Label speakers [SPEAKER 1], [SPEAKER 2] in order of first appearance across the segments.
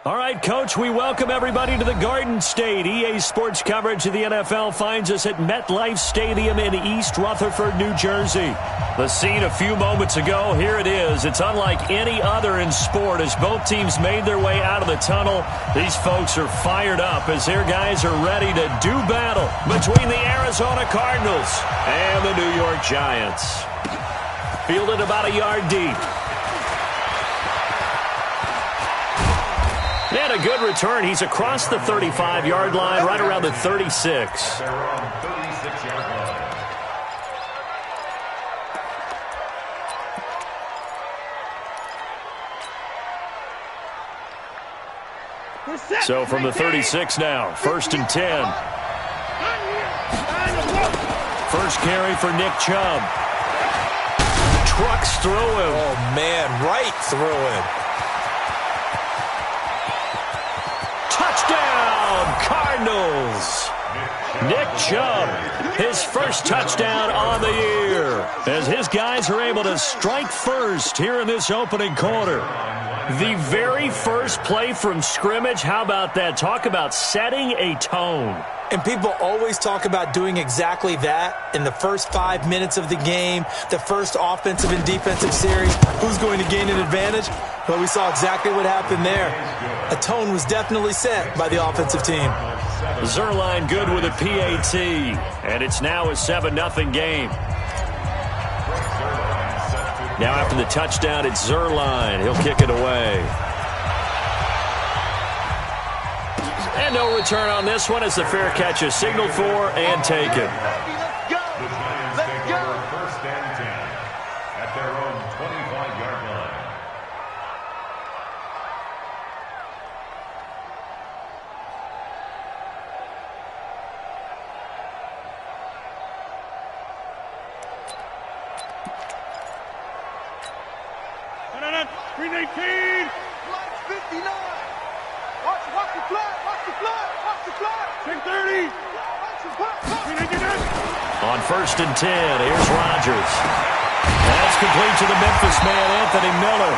[SPEAKER 1] All right, Coach, we welcome everybody to the Garden State. EA Sports coverage of the NFL finds us at MetLife Stadium in East Rutherford, New Jersey. The scene a few moments ago, here it is. It's unlike any other in sport as both teams made their way out of the tunnel. These folks are fired up as their guys are ready to do battle between the Arizona Cardinals and the New York Giants. Fielded about a yard deep. And a good return. He's across the 35-yard line, right around the 36. So from the 36 now, 1st and 10. First carry for Nick Chubb. Trucks through him.
[SPEAKER 2] Oh, man, right through him.
[SPEAKER 1] Touchdown, Cardinals. Nick Chubb, his first touchdown on the year, as his guys are able to strike first here in this opening quarter. The very first play from scrimmage, how about that? Talk about setting a tone.
[SPEAKER 2] And people always talk about doing exactly that in the first 5 minutes of the game, the first offensive and defensive series. Who's going to gain an advantage? Well, we saw exactly what happened there. A tone was definitely set by the offensive team.
[SPEAKER 1] Zerline good with a PAT, and it's now a 7-0 game. Now after the touchdown, it's Zerline. He'll kick it away. And no return on this one as the fair catch is signaled for and taken.
[SPEAKER 3] Green 18. Flag 59. Watch the flag. Watch the flag. Watch the flag. 10-30.
[SPEAKER 1] On 1st and 10, here's Rodgers. That's complete to the Memphis man, Anthony Miller.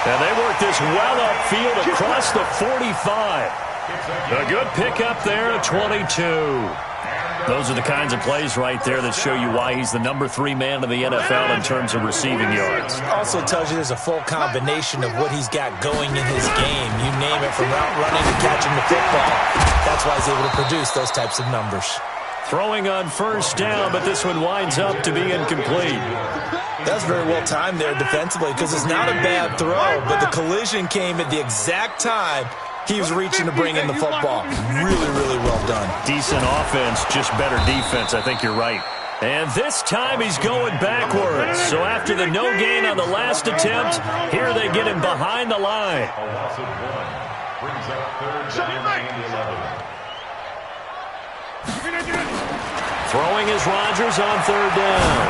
[SPEAKER 1] And they work this well upfield across the 45. A good pickup there at 22. Those are the kinds of plays right there that show you why he's the number 3 man in the NFL in terms of receiving yards.
[SPEAKER 2] Also tells you there's a full combination of what he's got going in his game. You name it, from route running to catching the football. That's why he's able to produce those types of numbers.
[SPEAKER 1] Throwing on 1st down, but this one winds up to be incomplete.
[SPEAKER 2] That's very well timed there defensively because it's not a bad throw, but the collision came at the exact time he was reaching to bring in the football. Really, really well done.
[SPEAKER 1] Decent offense, just better defense. I think you're right. And this time he's going backwards. So after the no gain on the last attempt, here they get him behind the line. Throwing is Rodgers on 3rd down.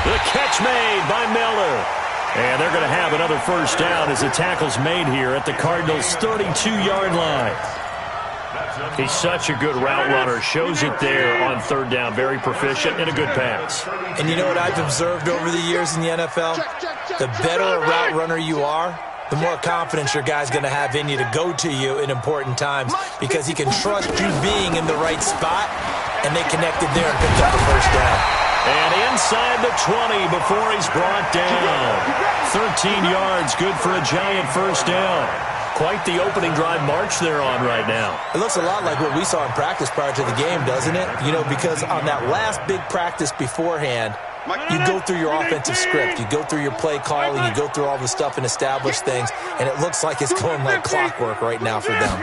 [SPEAKER 1] The catch made by Miller. And they're going to have another 1st down as the tackle's made here at the Cardinals' 32-yard line. He's such a good route runner. Shows it there on 3rd down. Very proficient and a good pass.
[SPEAKER 2] And you know what I've observed over the years in the NFL? The better a route runner you are, the more confidence your guy's going to have in you to go to you in important times because he can trust you being in the right spot, and they connected there and picked up the 1st down.
[SPEAKER 1] And inside the 20 before he's brought down. 13 yards, good for a Giant 1st down. Quite the opening drive march they're on right now.
[SPEAKER 2] It looks a lot like what we saw in practice prior to the game, doesn't it? You know, because on that last big practice beforehand, you go through your offensive script, you go through your play calling, you go through all the stuff and establish things, and it looks like it's going like clockwork right now for them.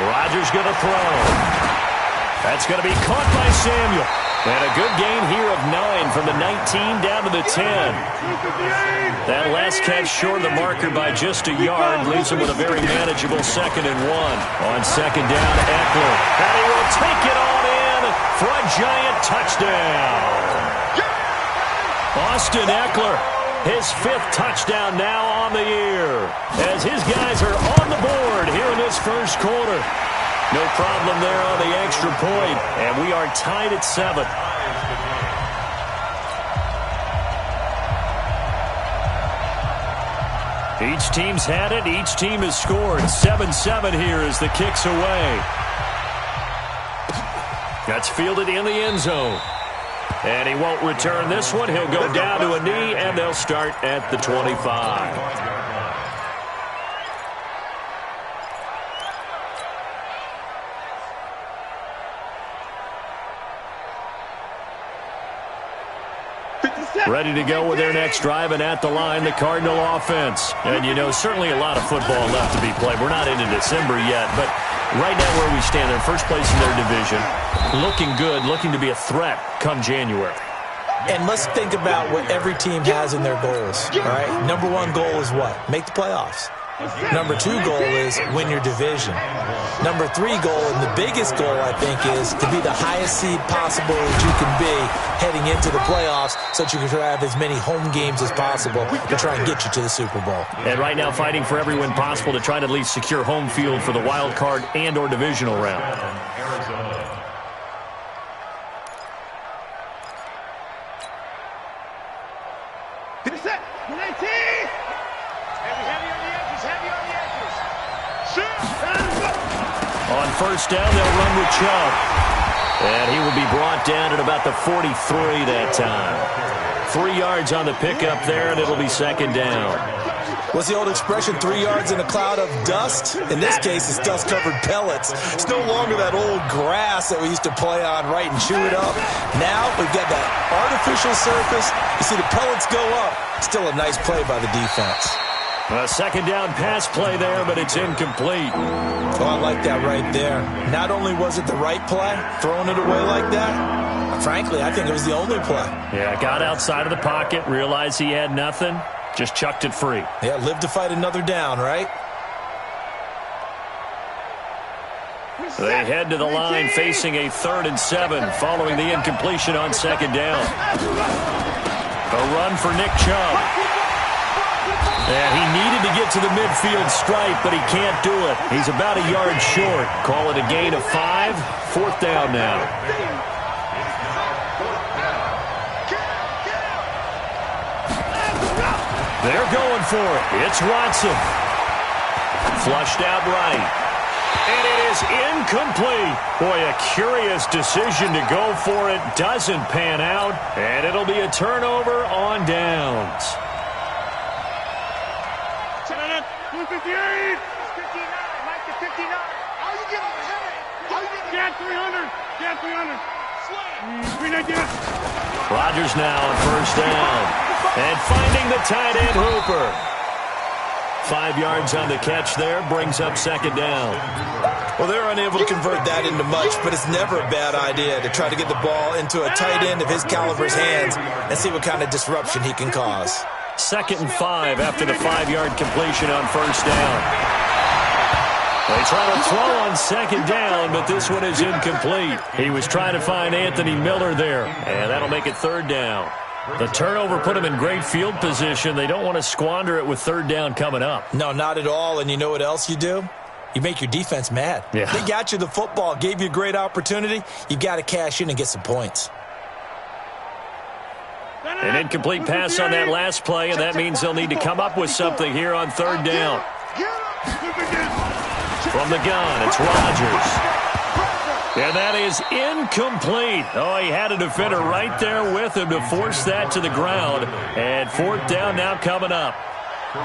[SPEAKER 1] Rodgers going to throw. That's going to be caught by Samuel. And a good gain here of 9 from the 19 down to the 10. That last catch short of the marker by just a yard leaves him with a very manageable 2nd and 1. On 2nd down, Eckler. And he will take it on in for a Giant touchdown. Austin Eckler, his 5th touchdown now on the year, as his guys are on the board here in this 1st quarter. No problem there on the extra point, and we are tied at 7. Each team's had it. Each team has scored. 7-7 here as the kick's away. That's fielded in the end zone. And he won't return this one. He'll go down to a knee, and they'll start at the 25. Ready to go with their next drive, and at the line, the Cardinal offense. And, you know, certainly a lot of football left to be played. We're not into December yet, but right now where we stand, they're first place in their division. Looking good, looking to be a threat come January.
[SPEAKER 2] And let's think about what every team has in their goals, all right? Number one goal is what? Make the playoffs. Number two goal is win your division. Number three goal, and the biggest goal, I think, is to be the highest seed possible that you can be heading into the playoffs so that you can have as many home games as possible to try and get you to the Super Bowl.
[SPEAKER 1] And right now fighting for every win possible to try to at least secure home field for the wild card and or divisional round. On first down, they'll run with Chubb. And he will be brought down at about the 43 that time. 3 yards on the pickup there, and it'll be second down.
[SPEAKER 2] What's the old expression, 3 yards in a cloud of dust? In this case, it's dust-covered pellets. It's no longer that old grass that we used to play on, right, and chew it up. Now we've got that artificial surface. You see the pellets go up. Still a nice play by the defense.
[SPEAKER 1] A second down pass play there, but it's incomplete.
[SPEAKER 2] Oh, I like that right there. Not only was it the right play, throwing it away like that, frankly, I think it was the only play.
[SPEAKER 1] Yeah, got outside of the pocket, realized he had nothing, just chucked it free.
[SPEAKER 2] Yeah, live to fight another down, right?
[SPEAKER 1] They head to the line facing a 3rd and 7 following the incompletion on second down. A run for Nick Chubb. And he needed to get to the midfield stripe, but he can't do it. He's about a yard short. Call it a gain of 5. 4th down now. They're going for it. It's Watson. Flushed out right. And it is incomplete. Boy, a curious decision to go for it. Doesn't pan out. And it'll be a turnover on downs.
[SPEAKER 3] 58! 59, Mike to 59. How you get on the head? How you get 300. Get 300. 319.
[SPEAKER 1] Rodgers now on first down. And finding the tight end Hooper. 5 yards on the catch there, brings up second down.
[SPEAKER 2] Well, they're unable to convert that into much, but it's never a bad idea to try to get the ball into a tight end of his caliber's hands and see what kind of disruption he can cause.
[SPEAKER 1] 2nd and 5 after the 5-yard completion on first down. They try to throw on second down, but this one is incomplete. He was trying to find Anthony Miller there, and that'll make it 3rd down. The turnover put him in great field position. They don't want to squander it with 3rd down coming up.
[SPEAKER 2] No, not at all, and you know what else you do? You make your defense mad.
[SPEAKER 1] Yeah.
[SPEAKER 2] They got you the football, gave you a great opportunity. You got to cash in and get some points.
[SPEAKER 1] An incomplete pass on that last play, and that means they'll need to come up with something here on 3rd down. From the gun, it's Rodgers. And that is incomplete. Oh, he had a defender right there with him to force that to the ground. And 4th down now coming up.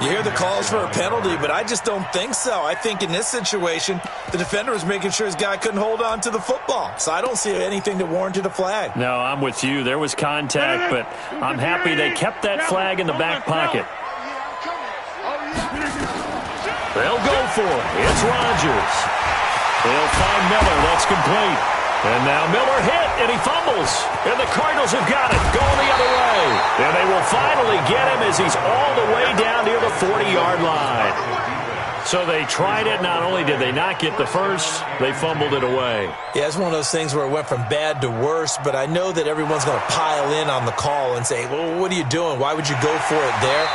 [SPEAKER 2] You hear the calls for a penalty, but I just don't think so. I think in this situation, the defender was making sure his guy couldn't hold on to the football. So I don't see anything that warranted a flag.
[SPEAKER 1] No, I'm with you. There was contact, but I'm happy they kept that flag in the back pocket. They'll go for it. It's Rodgers. They'll find Miller. That's complete. And now Miller hit, and he fumbles. And the Cardinals have got it, going the other way. And they will finally get him as he's all the way down near the 40-yard line. So they tried it. Not only did they not get the first, they fumbled it away.
[SPEAKER 2] Yeah, it's one of those things where it went from bad to worse, but I know that everyone's going to pile in on the call and say, well, what are you doing? Why would you go for it there?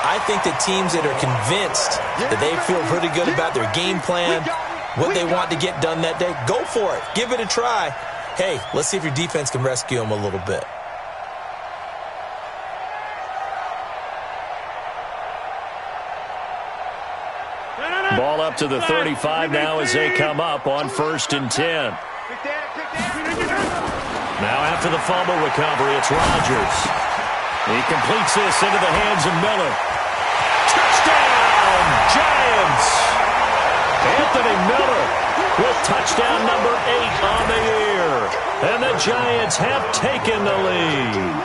[SPEAKER 2] I think that teams that are convinced that they feel pretty good about their game plan, what they want to get done that day, go for it. Give it a try. Hey, let's see if your defense can rescue them a little bit.
[SPEAKER 1] up to the 35 now as they come up on 1st and 10. Now after the fumble recovery, it's Rodgers. He completes this into the hands of Miller. Touchdown, Giants! Anthony Miller with touchdown number 8 on the year. And the Giants have taken the lead.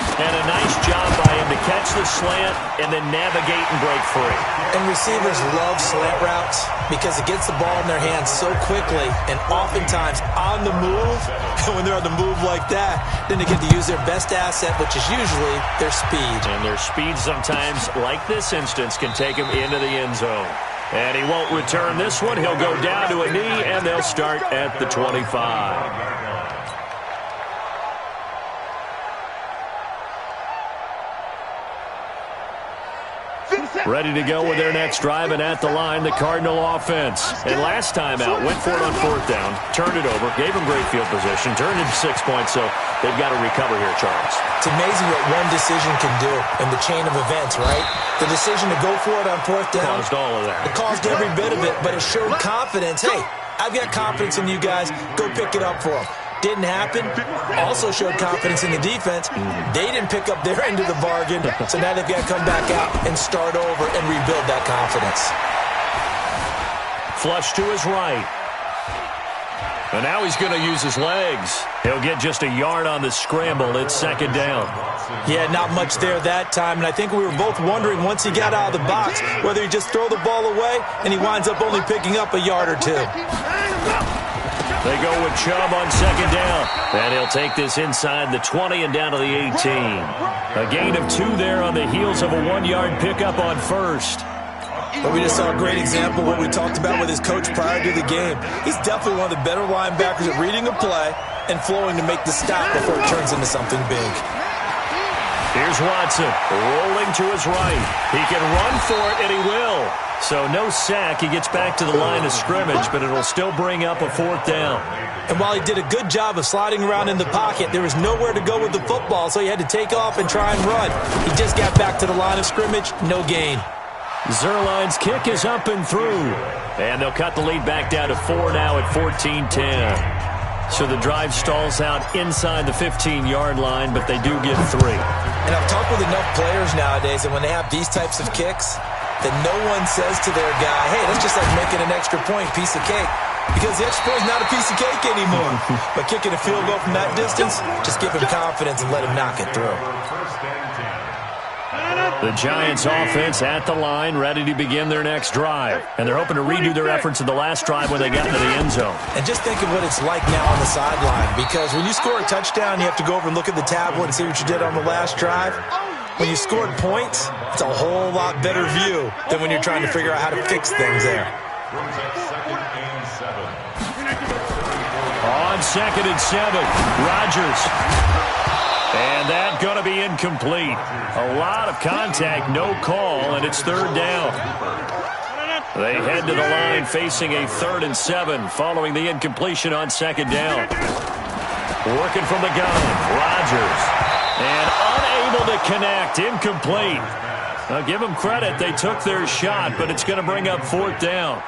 [SPEAKER 1] And a nice job by him to catch the slant and then navigate and break free.
[SPEAKER 2] And receivers love slant routes because it gets the ball in their hands so quickly and oftentimes on the move. And when they're on the move like that, then they get to use their best asset, which is usually their speed.
[SPEAKER 1] And their speed sometimes, like this instance, can take him into the end zone. And he won't return this one. He'll go down to a knee, and they'll start at the 25. Ready to go with their next drive, and at the line, the Cardinal offense. And last time out, went for it on 4th down, turned it over, gave them great field position, turned it to 6 points, so they've got to recover here, Charles.
[SPEAKER 2] It's amazing what one decision can do in the chain of events, right? The decision to go for it on 4th down.
[SPEAKER 1] Caused all of that.
[SPEAKER 2] It caused every bit of it, but it showed confidence. Hey, I've got confidence in you guys. Go pick it up for them. Didn't happen. Also showed confidence in the defense. They didn't pick up their end of the bargain, so now they've got to come back out and start over and rebuild that confidence.
[SPEAKER 1] Flush to his right. And now he's going to use his legs. He'll get just a yard on the scramble. It's 2nd down.
[SPEAKER 2] Yeah, not much there that time, and I think we were both wondering once he got out of the box whether he just throw the ball away and he winds up only picking up a yard or 2.
[SPEAKER 1] They go with Chubb on 2nd down. And he'll take this inside the 20 and down to the 18. A gain of 2 there on the heels of a 1-yard pickup on 1st.
[SPEAKER 2] But we just saw a great example of what we talked about with his coach prior to the game. He's definitely one of the better linebackers at reading a play and flowing to make the stop before it turns into something big.
[SPEAKER 1] Here's Watson rolling to his right. He can run for it, and he will. So no sack. He gets back to the line of scrimmage, but it'll still bring up a 4th down.
[SPEAKER 2] And while he did a good job of sliding around in the pocket, there was nowhere to go with the football, so he had to take off and try and run. He just got back to the line of scrimmage, no gain.
[SPEAKER 1] Zuerlein's kick is up and through. And they'll cut the lead back down to 4 now at 14-10. So the drive stalls out inside the 15-yard line, but they do get 3.
[SPEAKER 2] And I've talked with enough players nowadays that when they have these types of kicks, that no one says to their guy, hey, that's just like making an extra point, piece of cake. Because the extra point is not a piece of cake anymore. But kicking a field goal from that distance, just give him confidence and let him knock it through.
[SPEAKER 1] The Giants offense at the line, ready to begin their next drive. And they're hoping to redo their efforts in the last drive when they got into the end zone.
[SPEAKER 2] And just think of what it's like now on the sideline. Because when you score a touchdown, you have to go over and look at the tablet and see what you did on the last drive. When you scored points, it's a whole lot better view than when you're trying to figure out how to fix things there.
[SPEAKER 1] On 2nd and 7, Rodgers. And that's going to be incomplete. A lot of contact, no call, and it's 3rd down. They head to the line facing a 3rd and 7 following the incompletion on 2nd down. Working from the gun, Rodgers. And unable to connect, incomplete. Now give them credit, they took their shot, but it's going to bring up 4th down.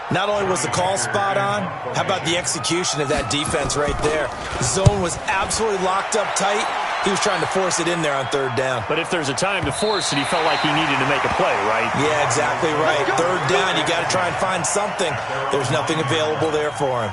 [SPEAKER 2] Not only was the call spot on, how about the execution of that defense right there? The zone was absolutely locked up tight. He was trying to force it in there on 3rd down.
[SPEAKER 1] But if there's a time to force it, he felt like he needed to make a play, right?
[SPEAKER 2] Yeah, exactly right. 3rd down, you got to try and find something. There's nothing available there for him.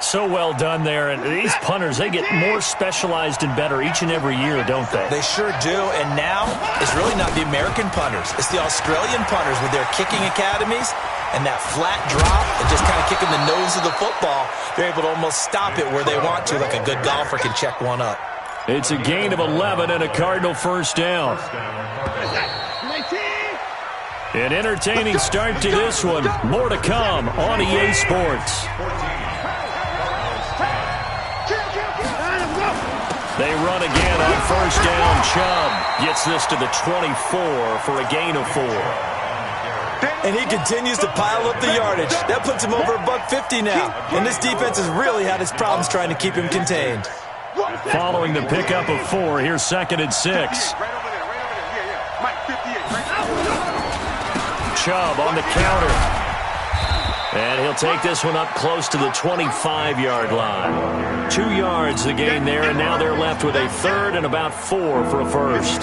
[SPEAKER 1] So well done there. And these punters, they get more specialized and better each and every year, don't they?
[SPEAKER 2] They sure do. And now, it's really not the American punters. It's the Australian punters with their kicking academies. And that flat drop and just kind of kicking the nose of the football, they're able to almost stop it where they want to, like a good golfer can check one up.
[SPEAKER 1] It's a gain of 11 and a Cardinal 1st down. An entertaining start to this one. More to come on EA Sports. They run again on 1st down. Chubb gets this to the 24 for a gain of 4.
[SPEAKER 2] And he continues to pile up the yardage. That puts him over $150 now. And this defense has really had its problems trying to keep him contained.
[SPEAKER 1] Following the pickup of 4, here's 2nd and 6. Chubb on the counter. And he'll take this one up close to the 25-yard line. 2 yards the gain there, and now they're left with a third and about 4 for a first.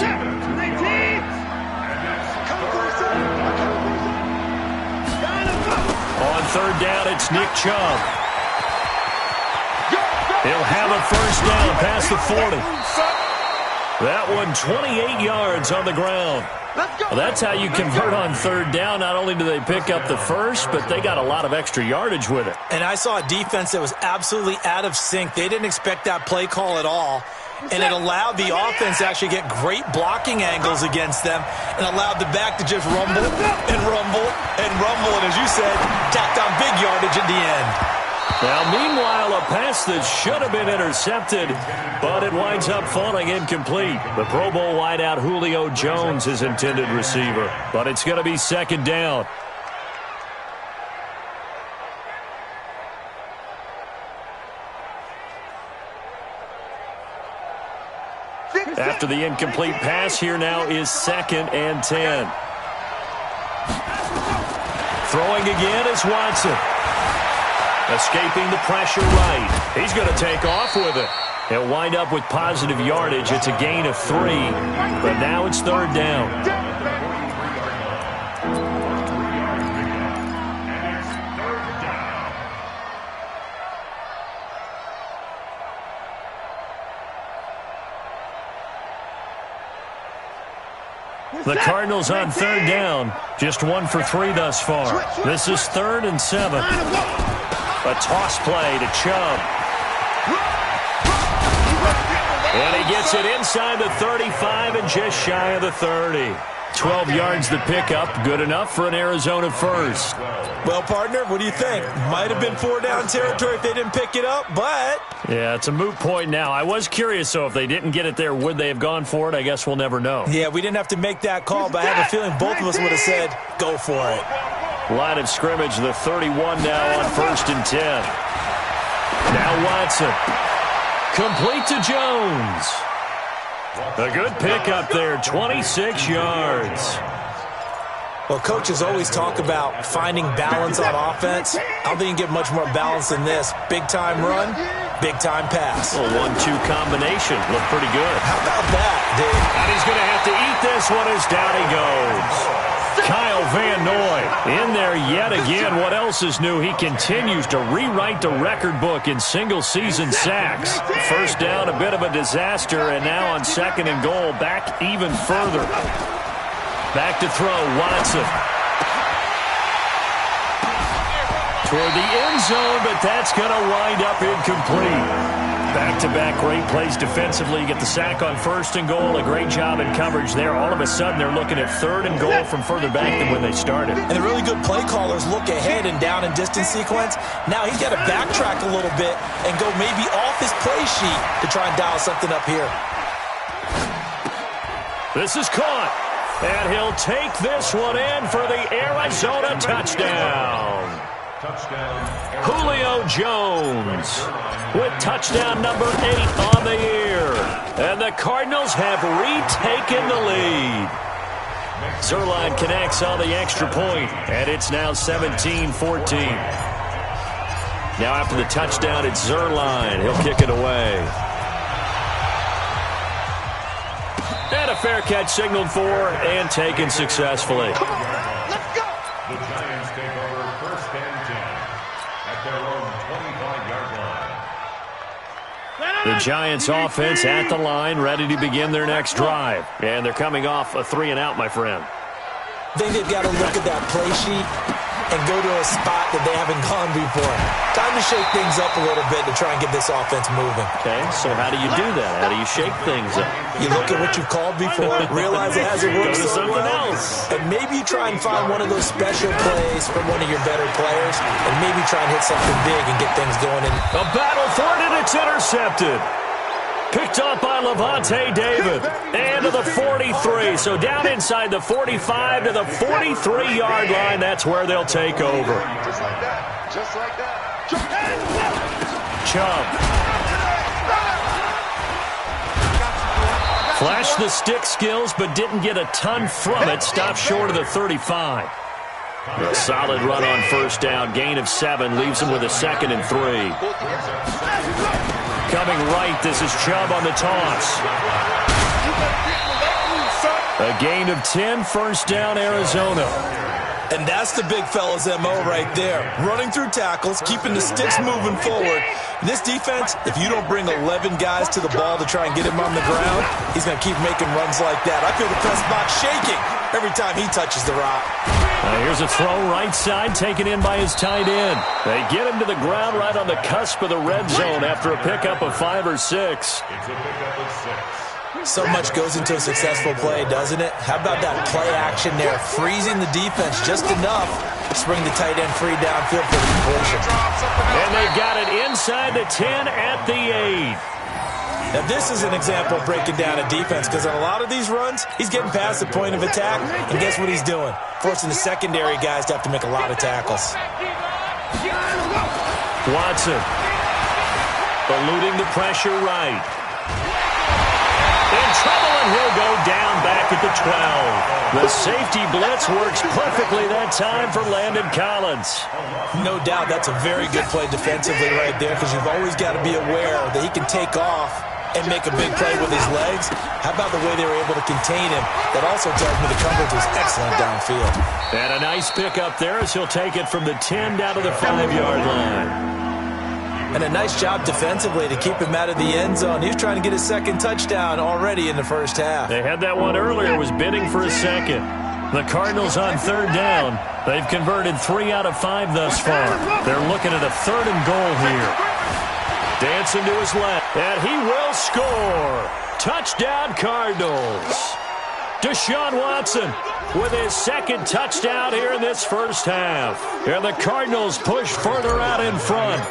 [SPEAKER 1] On third down, it's Nick Chubb. He'll have a first down past the 40. That one 28 yards on the ground. Well, that's how you convert on third down. Not only do they pick up the first, but they got a lot of extra yardage with it.
[SPEAKER 2] And I saw a defense that was absolutely out of sync. They didn't expect that play call at all. And it allowed the offense to actually get great blocking angles against them and allowed the back to just rumble and rumble and rumble. And as you said, tacked on big yardage at the end.
[SPEAKER 1] Now, meanwhile, a pass that should have been intercepted, but it winds up falling incomplete. The Pro Bowl wideout Julio Jones is intended receiver, but it's going to be second down. After the incomplete pass, here now is 2nd and 10. Throwing again is Watson. Escaping the pressure right. He's going to take off with it. He'll wind up with positive yardage. It's a gain of 3, but now it's third down. The Cardinals on third down, just 1 for 3 thus far. This is 3rd and 7. A toss play to Chubb. And he gets it inside the 35 and just shy of the 30. 12 yards the pickup, good enough for an Arizona first.
[SPEAKER 2] Well, partner, what do you think? Might have been 4-down territory if they didn't pick it up, but...
[SPEAKER 1] Yeah, it's a moot point now. I was curious, so if they didn't get it there, would they have gone for it? I guess we'll never know.
[SPEAKER 2] Yeah, we didn't have to make that call, but I have a feeling both of us would have said, go for it.
[SPEAKER 1] Line of scrimmage, the 31 now on 1st and 10. Now Watson. Complete to Jones. A good pickup there, 26 yards.
[SPEAKER 2] Well, coaches always talk about finding balance on offense. I don't think you can get much more balance than this. Big-time run, big-time pass.
[SPEAKER 1] A 1-2 combination. Looked pretty good.
[SPEAKER 2] How about that, dude?
[SPEAKER 1] And he's going to have to eat this one as down he goes. Kyle Van Noy in there yet again. What else is new? He continues to rewrite the record book in single-season sacks. First down, a bit of a disaster, and now on 2nd and goal, back even further. Back to throw, Watson. Toward the end zone, but that's going to wind up incomplete. Back-to-back great plays defensively. You get the sack on 1st and goal. A great job in coverage there. All of a sudden, they're looking at 3rd and goal from further back than when they started.
[SPEAKER 2] And the really good play callers look ahead and down and distance sequence. Now he's got to backtrack a little bit and go maybe off his play sheet to try and dial something up here.
[SPEAKER 1] This is caught. And he'll take this one in for the Arizona touchdown. Julio Jones with touchdown number 8 on the year. And the Cardinals have retaken the lead. Zerline connects on the extra point, and it's now 17-14. Now after the touchdown, it's Zerline. He'll kick it away. And a fair catch signaled for and taken successfully.
[SPEAKER 3] Come on, let's go. The Giants take over 1st and 10 at their own 25-yard line.
[SPEAKER 1] The Giants offense at the line, ready to begin their next drive. And they're coming off a 3-and-out, my friend.
[SPEAKER 2] I think they've got to look at that play sheet and go to a spot that they haven't gone before. Time to shake things up a little bit to try and get this offense moving.
[SPEAKER 1] Okay, so how do you do that? How do you shake things up?
[SPEAKER 2] You look at what you've called before, realize it hasn't worked
[SPEAKER 1] Go to
[SPEAKER 2] so
[SPEAKER 1] something
[SPEAKER 2] well,
[SPEAKER 1] else.
[SPEAKER 2] and maybe you try and find one of those special plays from one of your better players, and maybe try and hit something big and get things going.
[SPEAKER 1] A battle for it, and it's intercepted. Picked up by Levante David. And to the 43. So down inside the 45 to the 43-yard line. That's where they'll take over.
[SPEAKER 3] Just like that. Just like that.
[SPEAKER 1] Chubb. Flashed the stick skills, but didn't get a ton from it. Stopped short of the 35. A solid run on first down. Gain of 7 leaves him with a 2nd and 3. Coming right, this is Chubb on the toss. A gain of 10, first down, Arizona.
[SPEAKER 2] And that's the big fella's MO right there. Running through tackles, keeping the sticks moving forward. In this defense, if you don't bring 11 guys to the ball to try and get him on the ground, he's going to keep making runs like that. I feel the press box shaking every time he touches the rock.
[SPEAKER 1] Here's a throw right side, taken in by his tight end. They get him to the ground right on the cusp of the red zone after a pickup of 5 or 6.
[SPEAKER 2] So much goes into a successful play, doesn't it? How about that play action there, freezing the defense just enough to bring the tight end free downfield for the completion.
[SPEAKER 1] And they've got it inside the 10 at the 8.
[SPEAKER 2] Now, this is an example of breaking down a defense because on a lot of these runs, he's getting past the point of attack, and guess what he's doing? Forcing the secondary guys to have to make a lot of tackles.
[SPEAKER 1] Watson eluding the pressure right. In trouble, and he'll go down back at the 12. The safety blitz works perfectly that time for Landon Collins.
[SPEAKER 2] No doubt that's a very good play defensively right there because you've always got to be aware that he can take off and make a big play with his legs. How about the way they were able to contain him? That also tells me the coverage was excellent downfield.
[SPEAKER 1] And a nice pickup there as he'll take it from the 10 down to the 5-yard line.
[SPEAKER 2] And a nice job defensively to keep him out of the end zone. He was trying to get his 2nd touchdown already in the first half.
[SPEAKER 1] They had that one earlier, was bidding for a 2nd. The Cardinals on 3rd down. They've converted 3 out of 5 thus far. They're looking at a 3rd and goal here. Dancing to his left, and he will score. Touchdown, Cardinals. Deshaun Watson with his 2nd touchdown here in this first half. And the Cardinals push further out in front.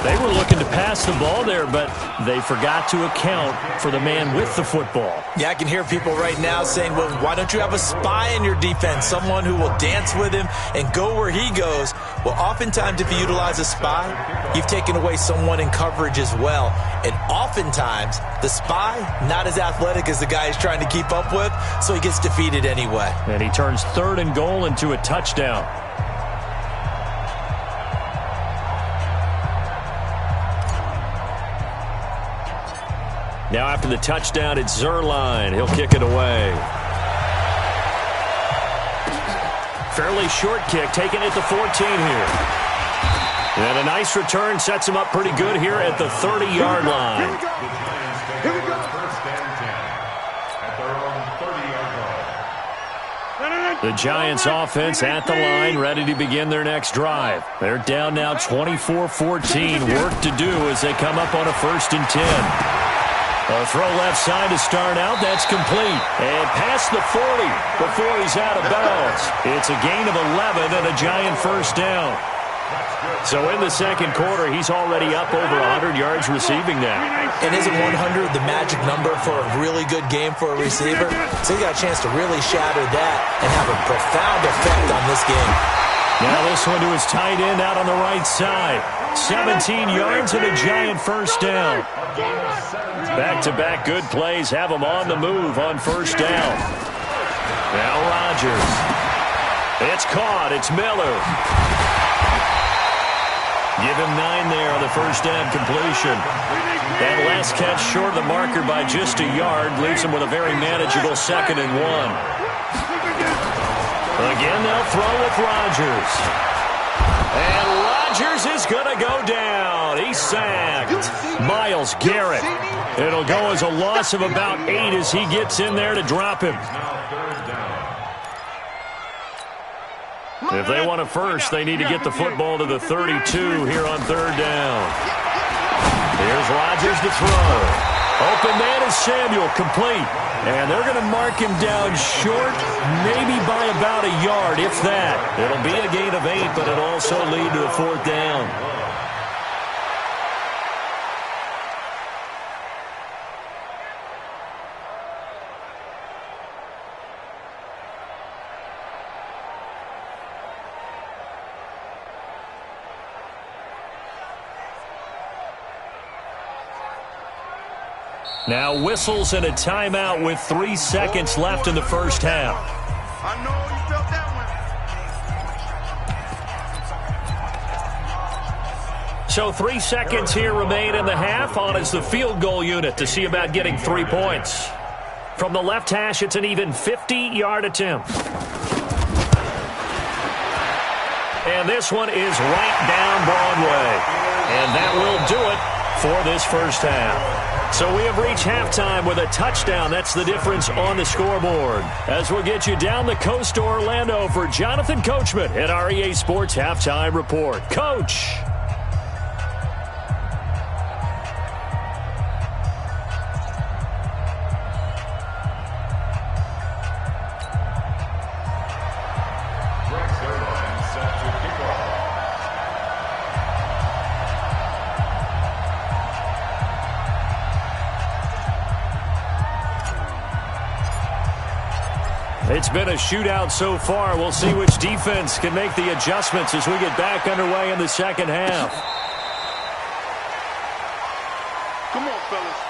[SPEAKER 1] They were looking to pass the ball there, but they forgot to account for the man with the football.
[SPEAKER 2] Yeah, I can hear people right now saying, well, why don't you have a spy in your defense, someone who will dance with him and go where he goes? Well, oftentimes if you utilize a spy, you've taken away someone in coverage as well. And oftentimes, the spy, not as athletic as the guy he's trying to keep up with, so he gets defeated anyway. And
[SPEAKER 1] he turns 3rd and goal into a touchdown. Now after the touchdown, it's Zerline. He'll kick it away. Fairly short kick, taken at the 14 here. And a nice return sets him up pretty good here at the 30-yard line.
[SPEAKER 3] Here we go.
[SPEAKER 1] The Giants offense at the line, ready to begin their next drive. They're down now 24-14. Work to do as they come up on a 1st and 10. A throw left side to start out. That's complete. And past the 40 before he's out of bounds. It's a gain of 11 and a Giant first down. So in the 2nd quarter, he's already up over 100 yards receiving now.
[SPEAKER 2] And isn't 100 the magic number for a really good game for a receiver? So he got a chance to really shatter that and have a profound effect on this game.
[SPEAKER 1] Now this one to his tight end out on the right side. 17 yards and a Giant first down. Back-to-back good plays have him on the move on first down. Now Rodgers. It's caught. It's Miller. Give him 9 there on the first down completion. That last catch short of the marker by just a yard leaves him with a very manageable 2nd and 1. Again, they'll throw with Rodgers. And Rodgers is going to go down. He's sacked. Myles Garrett. It'll go as a loss of about 8 as he gets in there to drop him. If they want a first, they need to get the football to the 32 here on 3rd down. Here's Rodgers to throw. Open man is Samuel, complete. And they're going to mark him down short, maybe by about a yard, if that. It'll be a gain of 8, but it'll also lead to a 4th down. Now whistles and a timeout with 3 seconds left in the first half.
[SPEAKER 3] I know you felt that.
[SPEAKER 1] So 3 seconds here remain in the half. On is the field goal unit to see about getting 3 points. From the left hash, it's an even 50-yard attempt. And this one is right down Broadway. And that will do it for this first half. So we have reached halftime with a touchdown. That's the difference on the scoreboard. As we'll get you down the coast to Orlando for Jonathan Coachman at our EA Sports Halftime Report. Coach. It's been a shootout so far. We'll see which defense can make the adjustments as we get back underway in the second half.
[SPEAKER 3] Come on, fellas.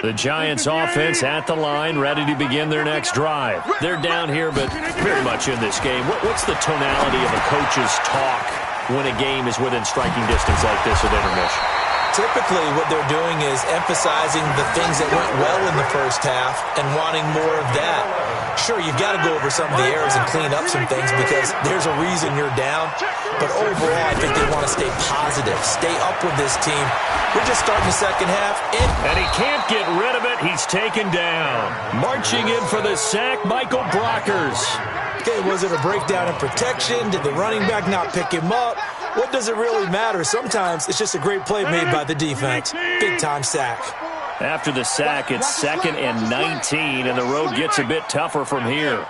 [SPEAKER 1] The Giants offense at the line, ready to begin their next drive. They're down here, but very much in this game. What's the tonality of a coach's talk when a game is within striking distance like this at intermission?
[SPEAKER 2] Typically, what they're doing is emphasizing the things that went well in the first half and wanting more of that. Sure, you've got to go over some of the errors and clean up some things because there's a reason you're down. But overall, I think they want to stay positive, stay up with this team. We're just starting the second half.
[SPEAKER 1] And he can't get rid of it. He's taken down. Marching in for the sack, Michael Brockers.
[SPEAKER 2] Okay, was it a breakdown in protection? Did the running back not pick him up? What does it really matter? Sometimes it's just a great play made by the defense. Big-time sack.
[SPEAKER 1] After the sack, it's 2nd and 19, and the road gets a bit tougher from here.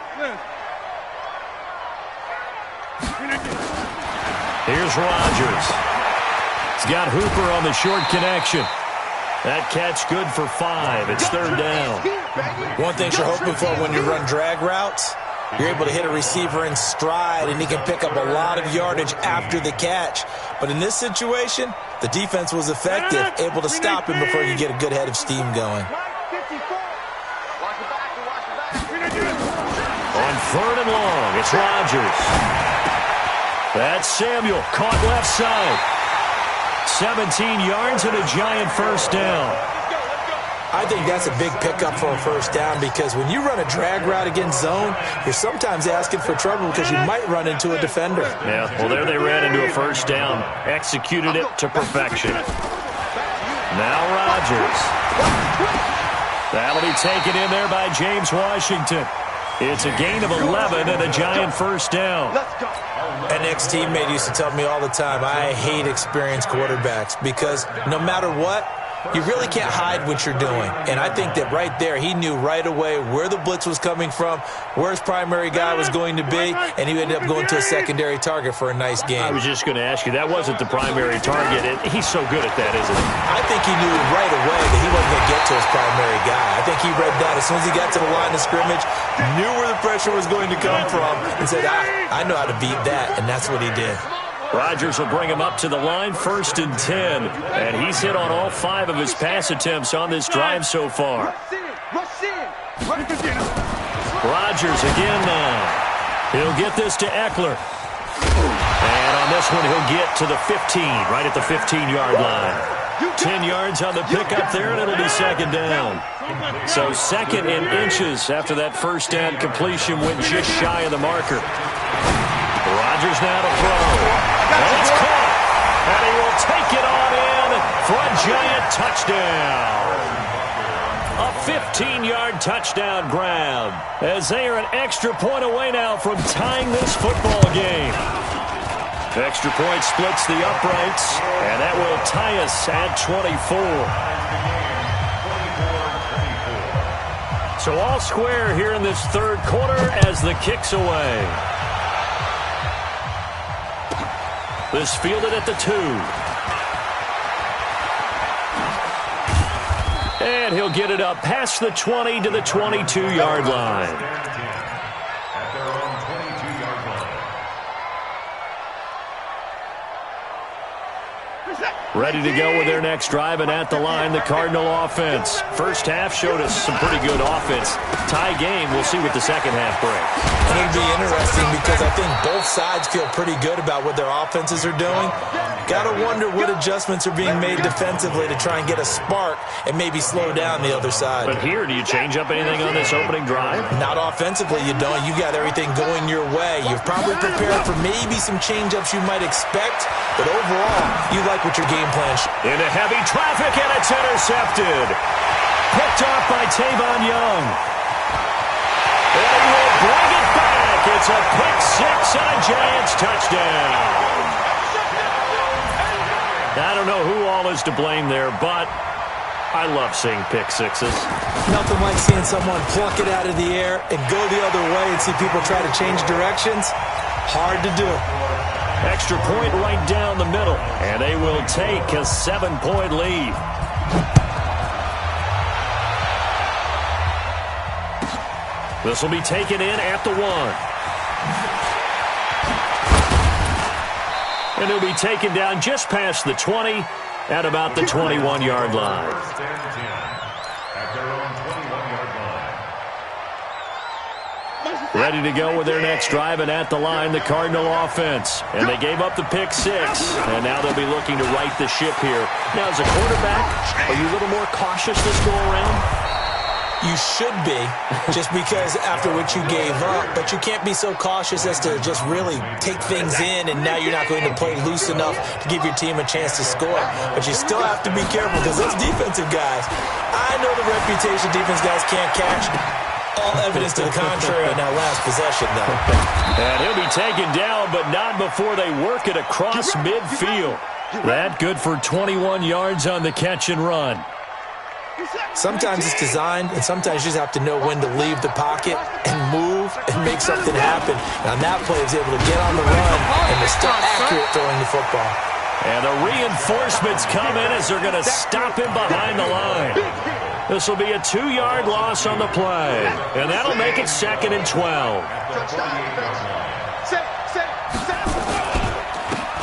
[SPEAKER 1] Here's Rodgers. He's got Hooper on the short connection. That catch good for 5. It's 3rd down.
[SPEAKER 2] One thing you're hoping for when you run drag routes, you're able to hit a receiver in stride, and he can pick up a lot of yardage after the catch. But in this situation, the defense was effective, able to stop him before you get a good head of steam going.
[SPEAKER 1] On 3rd and long, it's Rodgers. That's Samuel, caught left side. 17 yards and a Giant first down.
[SPEAKER 2] I think that's a big pickup for a first down because when you run a drag route against zone, you're sometimes asking for trouble because you might run into a defender.
[SPEAKER 1] Yeah, well, there they ran into a first down. Executed it to perfection. Now Rodgers. That'll be taken in there by James Washington. It's a gain of 11 and a Giant first down.
[SPEAKER 2] An ex-teammate used to tell me all the time, I hate experienced quarterbacks because no matter what, you really can't hide what you're doing. And I think that right there, he knew right away where the blitz was coming from, where his primary guy was going to be, and he ended up going to a secondary target for a nice game.
[SPEAKER 1] I was just going to ask you, that wasn't the primary target. He's so good at that, isn't he?
[SPEAKER 2] I think he knew right away that he wasn't going to get to his primary guy. I think he read that as soon as he got to the line of scrimmage, knew where the pressure was going to come from, and said, I know how to beat that, and that's what he did.
[SPEAKER 1] Rodgers will bring him up to the line, 1st and 10. And he's hit on all 5 of his pass attempts on this drive so far. Rodgers again now. He'll get this to Eckler. And on this one, he'll get to the 15, right at the 15-yard line. 10 yards on the pickup there, and it'll be 2nd down. So 2nd in inches after that first down completion went just shy of the marker. Rodgers now to throw. And it's caught. And he will take it on in for a Giant touchdown. A 15-yard touchdown grab as they are an extra point away now from tying this football game. Extra point splits the uprights, and that will tie us at 24. So all square here in this 3rd quarter as the kick's away. This fielded at the 2. And he'll get it up past the 20 to the 22-yard line. Ready to go with their next drive, and at the line, the Cardinal offense. First half showed us some pretty good offense. Tie game, we'll see what the second half brings.
[SPEAKER 2] It'll be interesting because I think both sides feel pretty good about what their offenses are doing. Got to wonder what adjustments are being made defensively to try and get a spark and maybe slow down the other side.
[SPEAKER 1] But here, do you change up anything on this opening drive?
[SPEAKER 2] Not offensively, you don't. You got everything going your way. You've probably prepared for maybe some change-ups you might expect, but overall, you like what your game plan should.
[SPEAKER 1] Into heavy traffic, and it's intercepted. Picked off by Tavon Young. And he will bring it back. It's a pick 6 and a Giants touchdown. I don't know who all is to blame there, but I love seeing pick 6s.
[SPEAKER 2] Nothing like seeing someone pluck it out of the air and go the other way and see people try to change directions. Hard to do.
[SPEAKER 1] Extra point right down the middle, and they will take a 7-point lead. This will be taken in at the 1. And he'll be taken down just past the 20 at about the 21-yard line.
[SPEAKER 4] at their own 21-yard line.
[SPEAKER 1] Ready to go with their next drive, and at the line, the Cardinal offense. And they gave up the pick 6, and now they'll be looking to right the ship here. Now, as a quarterback, are you a little more cautious this go around?
[SPEAKER 2] You should be, just because after what you gave up, but you can't be so cautious as to just really take things in, and now you're not going to play loose enough to give your team a chance to score. But you still have to be careful, because those defensive guys, I know the reputation defense guys can't catch. All evidence to the contrary on that last possession, though.
[SPEAKER 1] And he'll be taken down, but not before they work it across midfield. That good for 21 yards on the catch and run.
[SPEAKER 2] Sometimes it's designed, and sometimes you just have to know when to leave the pocket and move and make something happen. And on that play, he was able to get on the run, and they're still accurate throwing the football.
[SPEAKER 1] And the reinforcements come in as they're going to stop him behind the line. This will be a 2-yard loss on the play, and that'll make it 2nd and 12.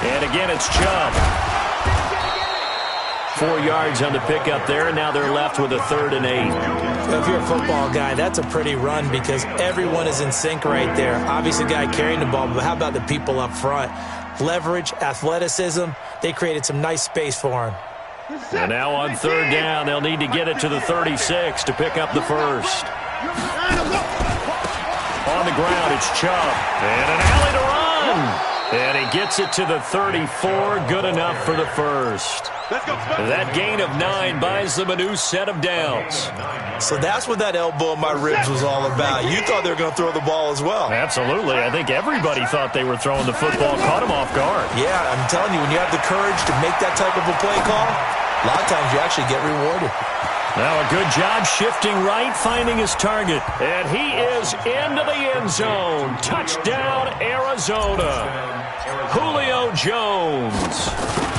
[SPEAKER 1] And again, it's Chubb. 4 yards on the pickup there, and now they're left with a 3rd and 8.
[SPEAKER 2] If you're a football guy, that's a pretty run because everyone is in sync right there. Obviously, the guy carrying the ball, but how about the people up front? Leverage, athleticism, they created some nice space for him.
[SPEAKER 1] And now on 3rd down, they'll need to get it to the 36 to pick up the first. On the ground, it's Chubb. And an alley to run. And he gets it to the 34, good enough for the first. That gain of 9 buys them a new set of downs.
[SPEAKER 2] So that's what that elbow in my ribs was all about. You thought they were going to throw the ball as well.
[SPEAKER 1] Absolutely. I think everybody thought they were throwing the football, caught him off guard.
[SPEAKER 2] Yeah, I'm telling you, when you have the courage to make that type of a play call, a lot of times you actually get rewarded.
[SPEAKER 1] Now a good job shifting right, finding his target. And he is into the end zone. Touchdown, Arizona. Julio Jones.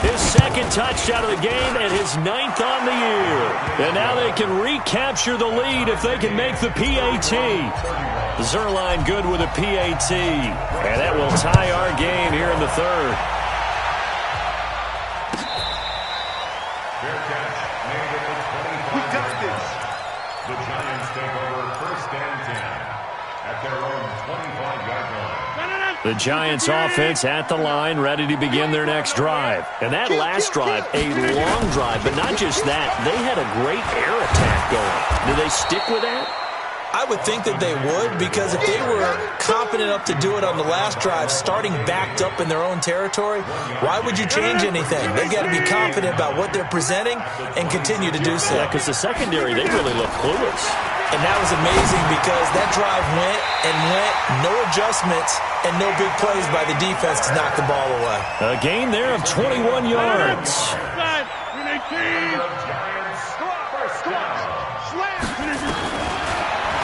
[SPEAKER 1] His 2nd touchdown of the game and his 9th on the year. And now they can recapture the lead if they can make the PAT. Zerline good with a PAT. And that will tie our game here in the 3rd.
[SPEAKER 4] Fair catch made at the 25-yard line. The Giants take over 1st and 10 at their own 25-yard line.
[SPEAKER 1] The Giants offense at the line, ready to begin their next drive. And that last drive, a long drive, but not just that. They had a great air attack going. Do they stick with that?
[SPEAKER 2] I would think that they would, because if they were confident enough to do it on the last drive, starting backed up in their own territory, why would you change anything? They've got to be confident about what they're presenting and continue to do so.
[SPEAKER 1] Yeah, because the secondary, they really look clueless.
[SPEAKER 2] And that was amazing because that drive went and went, no adjustments, and no big plays by the defense to knock the ball away.
[SPEAKER 1] A gain there of 21 yards.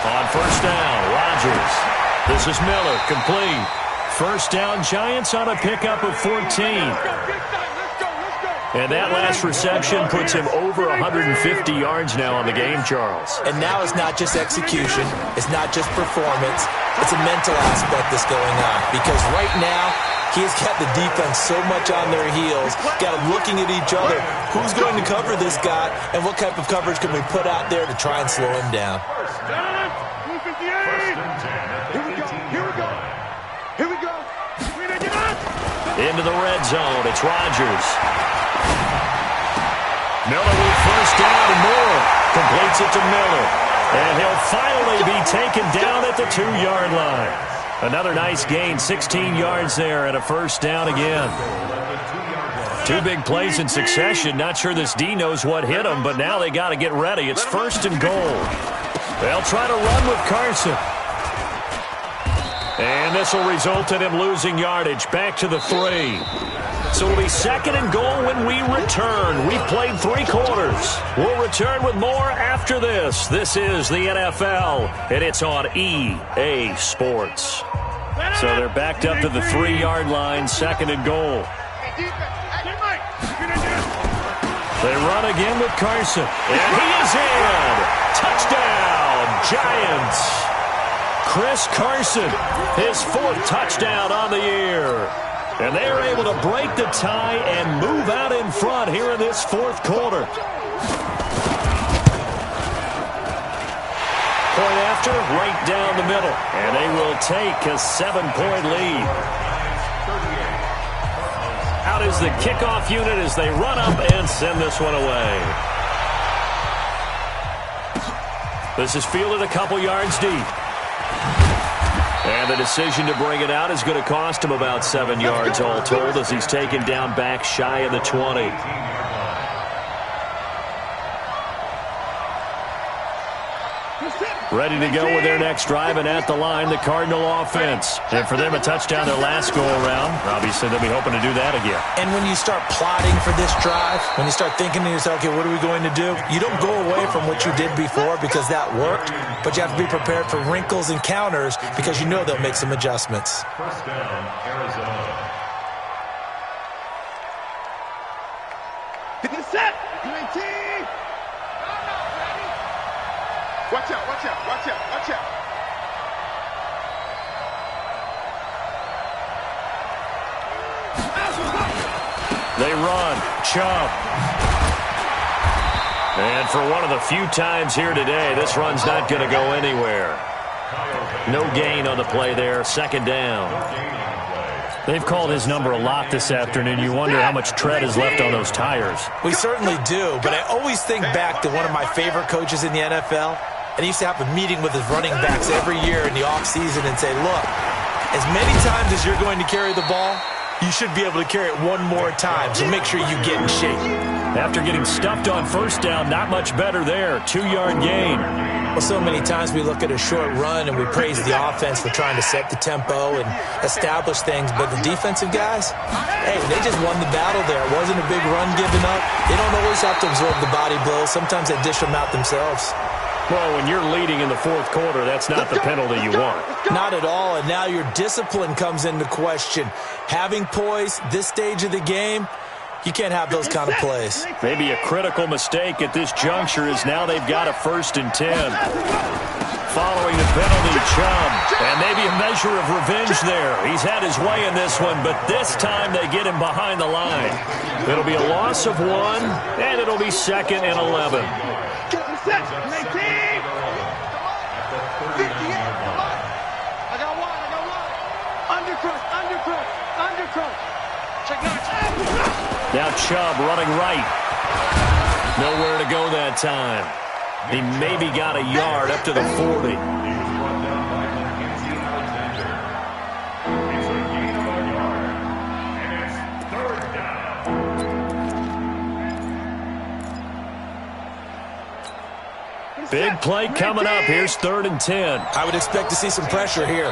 [SPEAKER 1] On 1st down, Rodgers. This is Miller, complete. 1st down, Giants on a pickup of 14. And that last reception puts him over 150 yards now on the game, Charles.
[SPEAKER 2] And now it's not just execution. It's not just performance. It's a mental aspect that's going on. Because right now, he's got the defense so much on their heels, got them looking at each other. Who's going to cover this guy, and what type of coverage can we put out there to try and slow him down?
[SPEAKER 1] Into the red zone, it's Rodgers. Miller with 1st down and more. Completes it to Miller. And he'll finally be taken down at the 2-yard line. Another nice gain, 16 yards there and a 1st down again. 2 big plays in succession. Not sure this D knows what hit him, but now they got to get ready. It's 1st and goal. They'll try to run with Carson. And this will result in him losing yardage. Back to the 3. So it'll be 2nd and goal when we return. We've played 3 quarters. We'll return with more after this. This is the NFL, and it's on EA Sports. So they're backed up to the 3-yard line, 2nd and goal. They run again with Carson. And he is in. Touchdown, Giants. Chris Carson, his 4th touchdown on the year. And they are able to break the tie and move out in front here in this 4th quarter. point after, right down the middle. And they will take a 7-point lead. Out is the kickoff unit as they run up and send this one away. This is fielded a couple yards deep. And the decision to bring it out is going to cost him about 7 yards all told as he's taken down back shy of the 20. Ready to go with their next drive, and at the line, the Cardinal offense. And for them, a touchdown their last go-around. Obviously, they'll be hoping to do that again.
[SPEAKER 2] And when you start plotting for this drive, when you start thinking to yourself, okay, what are we going to do? You don't go away from what you did before because that worked, but you have to be prepared for wrinkles and counters because you know they'll make some adjustments.
[SPEAKER 4] First down, Arizona.
[SPEAKER 3] Get the set. UAT. Watch out, watch out, watch out, watch out.
[SPEAKER 1] They run. Chubb. And for one of the few times here today, this run's not going to go anywhere. No gain on the play there. Second down. They've called his number a lot this afternoon. You wonder how much tread is left on those tires.
[SPEAKER 2] We certainly do, but I always think back to one of my favorite coaches in the NFL. And he used to have a meeting with his running backs every year in the offseason and say, look, as many times as you're going to carry the ball, you should be able to carry it one more time, so make sure you get in shape.
[SPEAKER 1] After getting stuffed on first down, not much better there. 2-yard gain.
[SPEAKER 2] Well, so many times we look at a short run and we praise the offense for trying to set the tempo and establish things, but the defensive guys, hey, they just won the battle there. It wasn't a big run given up. They don't always have to absorb the body blows. Sometimes they dish them out themselves.
[SPEAKER 1] Well, when you're leading in the fourth quarter, that's not the penalty you want.
[SPEAKER 2] Not at all, and now your discipline comes into question. Having poise this stage of the game, you can't have those kind of plays.
[SPEAKER 1] Maybe a critical mistake at this juncture is now they've got a 1st and 10. Following the penalty, Chubb. And maybe a measure of revenge there. He's had his way in this one, but this time they get him behind the line. It'll be a loss of 1, and it'll be 2nd and 11.
[SPEAKER 3] Set. 19. 58. Come on. I got one. Undercross. Check that.
[SPEAKER 1] Now Chubb running right. Nowhere to go that time. He maybe got a yard up to the 40. Big play coming up. Here's 3rd and 10.
[SPEAKER 2] I would expect to see some pressure here.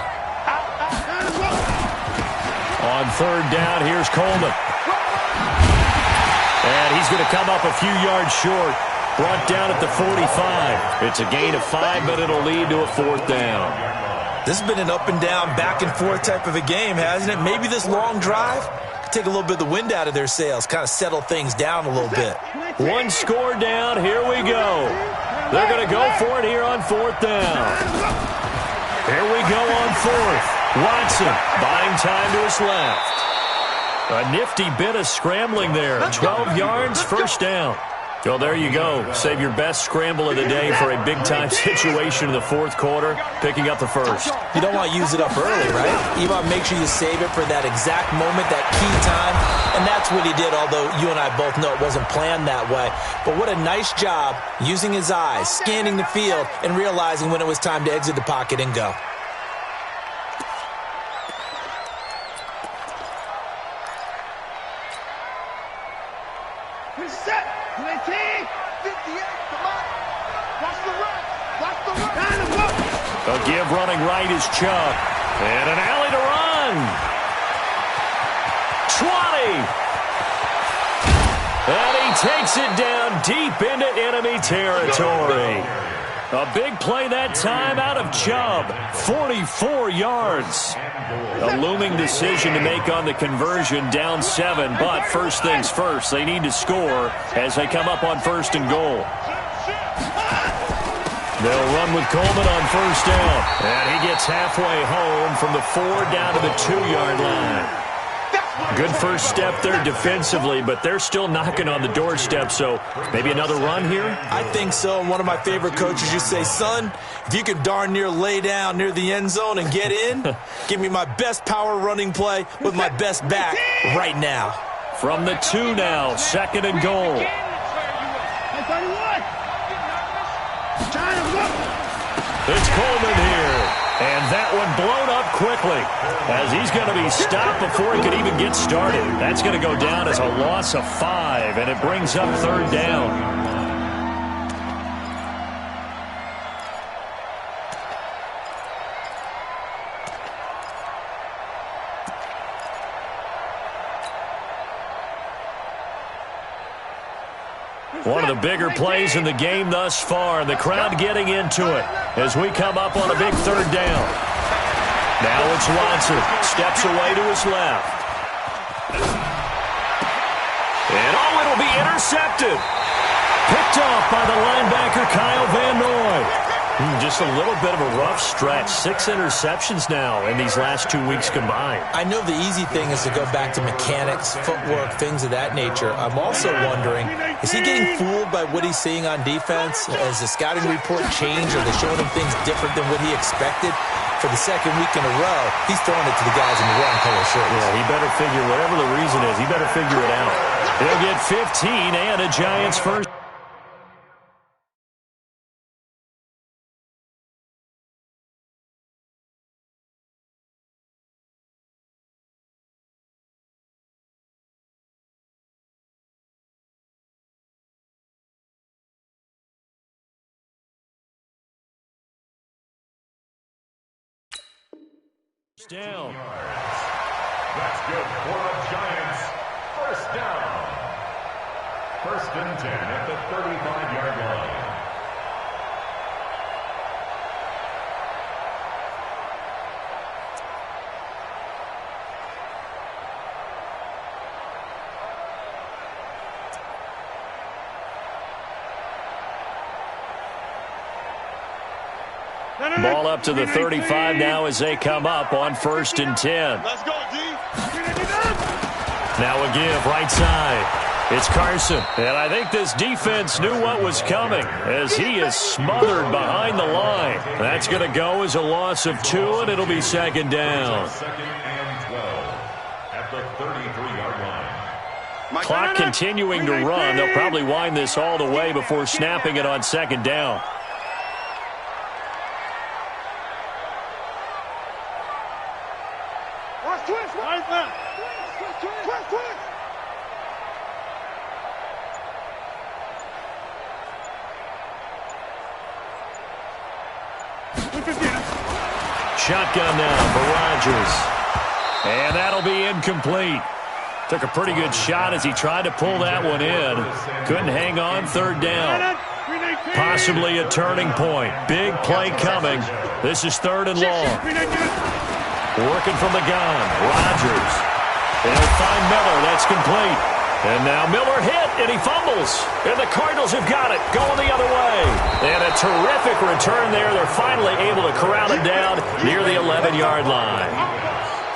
[SPEAKER 1] On 3rd down, here's Coleman. And he's going to come up a few yards short. Brought down at the 45. It's a gain of 5, but it'll lead to a 4th down.
[SPEAKER 2] This has been an up and down, back and forth type of a game, hasn't it? Maybe this long drive could take a little bit of the wind out of their sails, kind of settle things down a little bit.
[SPEAKER 1] 1 score down. Here we go. They're going to go for it here on 4th down. Here we go on 4th. Watson buying time to his left. A nifty bit of scrambling there. 12 yards, 1st down. Well, there you go. Save your best scramble of the day for a big-time situation in the 4th quarter, picking up the 1st.
[SPEAKER 2] You don't want to use it up early, right? You want to make sure you save it for that exact moment, that key time, and that's what he did, although you and I both know it wasn't planned that way. But what a nice job using his eyes, scanning the field, and realizing when it was time to exit the pocket and go.
[SPEAKER 3] Set. 19. 58. Come on. Watch the run. Watch the run.
[SPEAKER 1] A give running right is Chubb. And an alley to run. 20. And he takes it down deep into enemy territory. A big play that time out of Chubb. 44 yards. A looming decision to make on the conversion, down 7. But first things first, they need to score as they come up on 1st and goal. They'll run with Coleman on 1st down. And he gets halfway home from the 4 down to the 2-yard line. Good first step there defensively, but they're still knocking on the doorstep, so maybe another run here?
[SPEAKER 2] I think so. And one of my favorite coaches used to say, son, if you can darn near lay down near the end zone and get in, give me my best power running play with my best back right now.
[SPEAKER 1] From the 2 now, 2nd and goal. It's Coleman here. And that one blown up quickly as he's going to be stopped before he can even get started. That's going to go down as a loss of 5, and it brings up 3rd down. One of the bigger plays in the game thus far, and the crowd getting into it as we come up on a big 3rd down. Now it's Watson. Steps away to his left. And it'll be intercepted. Picked off by the linebacker, Kyle Van Noy. Just a little bit of a rough stretch. 6 interceptions now in these last 2 weeks combined.
[SPEAKER 2] I know the easy thing is to go back to mechanics, footwork, things of that nature. I'm also wondering, is he getting fooled by what he's seeing on defense? Has the scouting report changed? Are they showing him things different than what he expected? For the 2nd week in a row, he's throwing it to the guys in the wrong color shirts.
[SPEAKER 1] Yeah, he better figure, whatever the reason is, he better figure it out. He'll get 15 and a Giants first. Down.
[SPEAKER 4] That's good for the Giants. 1st down. 1st and 10 at the 35-yard line.
[SPEAKER 1] Ball up to the 35 now as they come up on 1st and 10.
[SPEAKER 3] Let's go, D.
[SPEAKER 1] Now a give right side. It's Carson. And I think this defense knew what was coming as he is smothered behind the line. That's going to go as a loss of 2, and it'll be 2nd down.
[SPEAKER 4] 2nd and 12 at the 33-yard line.
[SPEAKER 1] Clock continuing to run. They'll probably wind this all the way before snapping it on 2nd down. Shotgun now for Rodgers. And that'll be incomplete. Took a pretty good shot as he tried to pull that one in. Couldn't hang on. 3rd down. Possibly a turning point. Big play coming. This is 3rd and long. Working from the gun. Rodgers. They'll find Miller. That's complete. And now Miller hit, and he fumbles. And the Cardinals have got it, going the other way. And a terrific return there. They're finally able to corral him down near the 11-yard line.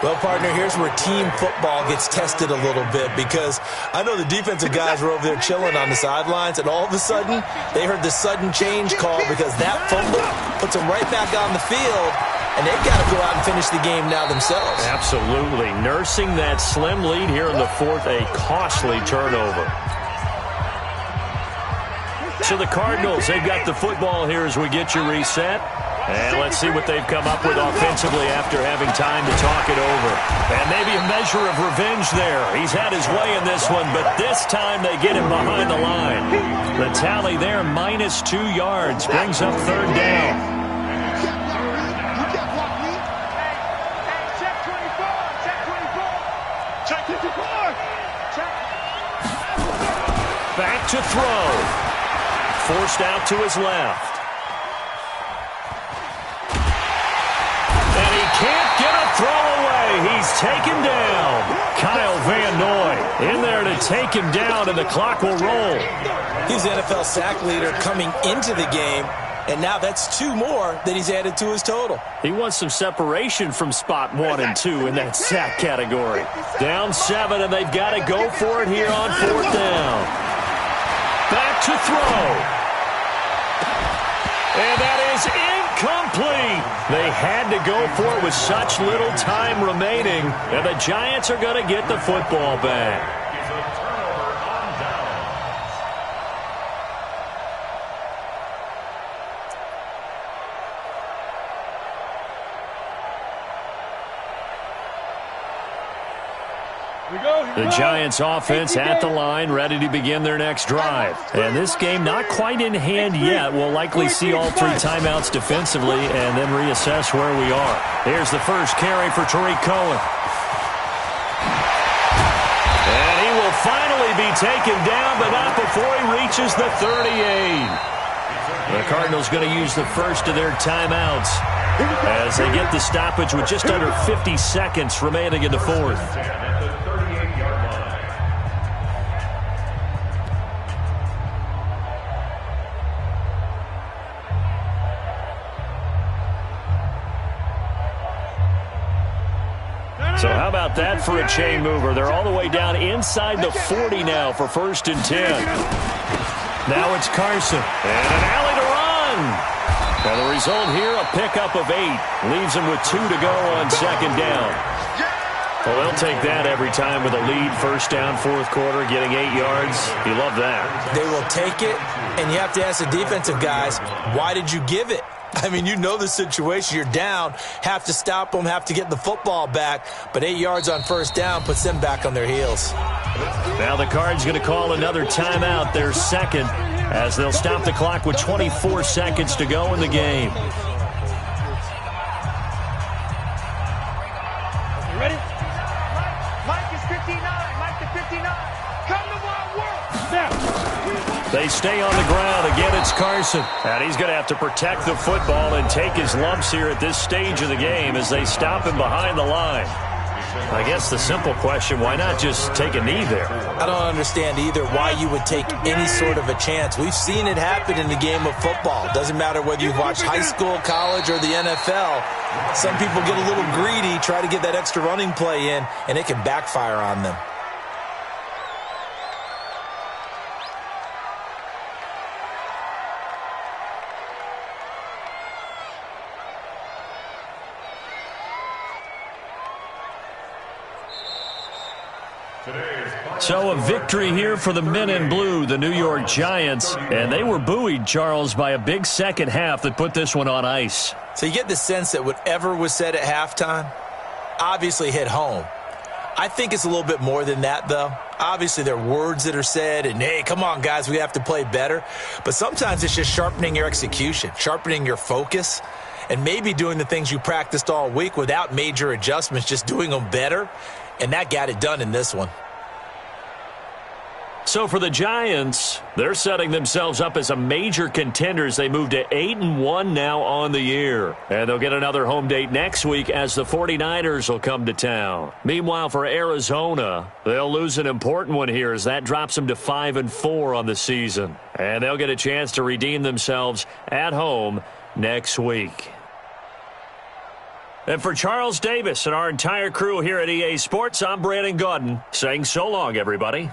[SPEAKER 2] Well, partner, here's where team football gets tested a little bit, because I know the defensive guys were over there chilling on the sidelines, and all of a sudden, they heard the sudden change call because that fumble puts them right back on the field, and they've got to go out and finish the game now themselves.
[SPEAKER 1] Absolutely. Nursing that slim lead here in the 4th, a costly turnover. So the Cardinals, they've got the football here as we get you reset. And let's see what they've come up with offensively after having time to talk it over. And maybe a measure of revenge there. He's had his way in this one, but this time they get him behind the line. The tally there, minus 2 yards, brings up 3rd down. Back to throw. Forced out to his left. And he can't get a throw away. He's taken down. Kyle Van Noy in there to take him down, and the clock will roll.
[SPEAKER 2] He's the NFL sack leader coming into the game. And now that's 2 more that he's added to his total.
[SPEAKER 1] He wants some separation from spot 1 and 2 in that sack category. Down 7, and they've got to go for it here on 4th down. Back to throw. And that is incomplete. They had to go for it with such little time remaining, and the Giants are going to get the football back. The Giants offense at the line, ready to begin their next drive. And this game not quite in hand yet. We'll likely see all 3 timeouts defensively and then reassess where we are. Here's the first carry for Tariq Cohen. And he will finally be taken down, but not before he reaches the 38. The Cardinals going to use the first of their timeouts as they get the stoppage with just under 50 seconds remaining in the 4th. So how about that for a chain mover? They're all the way down inside the 40 now for 1st and 10. Now it's Carson. And an alley to run. And the result here, a pickup of 8. Leaves him with 2 to go on 2nd down. Well, they'll take that every time with a lead. 1st down, 4th quarter, getting 8 yards. You love that. They will take it, and you have to ask the defensive guys, why did you give it? I mean, you know the situation. You're down, have to stop them, have to get the football back. But 8 yards on 1st down puts them back on their heels. Now the Cards going to call another timeout, their 2nd, as they'll stop the clock with 24 seconds to go in the game.
[SPEAKER 3] You ready? Mike is 59. Mike to 59. Come to my work. Now.
[SPEAKER 1] They stay on the ground. Again, it's Carson. And he's going to have to protect the football and take his lumps here at this stage of the game as they stop him behind the line. I guess the simple question, why not just take a knee there? I don't understand either why you would take any sort of a chance. We've seen it happen in the game of football. Doesn't matter whether you've watched high school, college, or the NFL. Some people get a little greedy, try to get that extra running play in, and it can backfire on them. So a victory here for the men in blue, the New York Giants. And they were buoyed, Charles, by a big second half that put this one on ice. So you get the sense that whatever was said at halftime obviously hit home. I think it's a little bit more than that, though. Obviously, there are words that are said, and, hey, come on, guys, we have to play better. But sometimes it's just sharpening your execution, sharpening your focus, and maybe doing the things you practiced all week without major adjustments, just doing them better. And that got it done in this one. So for the Giants, they're setting themselves up as a major contender as they move to 8-1 now on the year. And they'll get another home date next week as the 49ers will come to town. Meanwhile, for Arizona, they'll lose an important one here as that drops them to 5-4 on the season. And they'll get a chance to redeem themselves at home next week. And for Charles Davis and our entire crew here at EA Sports, I'm Brandon Gaudin saying so long, everybody.